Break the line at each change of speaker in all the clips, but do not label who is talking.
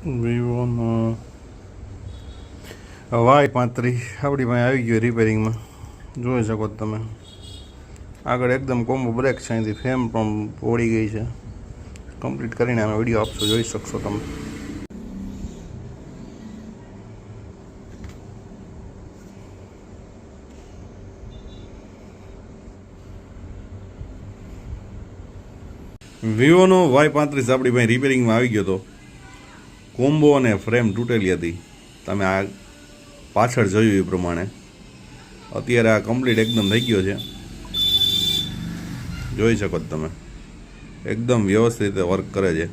વિવોનો Y35 આપણી પાસે આવી ગયો રિપેરિંગમાં. જોઈ શકો તમે આગળ એકદમ કોમ્બો બ્રેક છે. અહીંથી ફ્રેમ પણ ઓળી ગઈ છે. કમ્પ્લીટ કરીને અમે વિડીયો આપશો, જોઈ શકશો તમે. વિવોનો Y35 આપણી પાસે રિપેરિંગમાં આવી ગયો હતો. કોમ્બો અને ફ્રેમ તૂટેલી હતી. તમે આ પાછળ જોયું એ પ્રમાણે અત્યારે આ કમ્પ્લીટ એકદમ થઈ ગયો છે. જોઈ શકો તમે એકદમ વ્યવસ્થિત રીતે વર્ક કરે છે.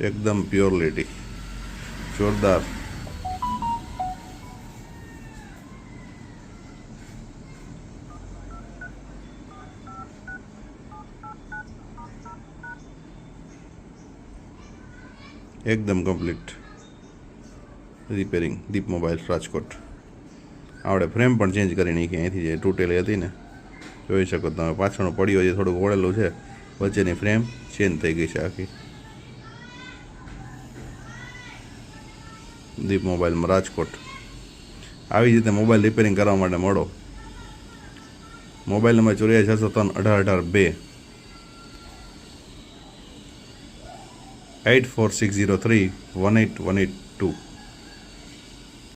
એકદમ પ્યોરિટી જોરદાર. એકદમ કમ્પ્લીટ રિપેરિંગ. દીપ મોબાઈલ રાજકોટ. આપણે ફ્રેમ પણ ચેન્જ કરી નાખી. અહીંથી જે તૂટેલી હતી ને, જોઈ શકો તમે પાછળનો પડ્યો જે થોડુંક ઓળેલું છે, વચ્ચેની ફ્રેમ ચેન્જ થઈ ગઈ છે આખી. દીપ મોબાઈલમાં રાજકોટ. આવી જ રીતે મોબાઈલ રિપેરિંગ કરવા માટે મળો. Mobile number 84631818 2 84603 18182.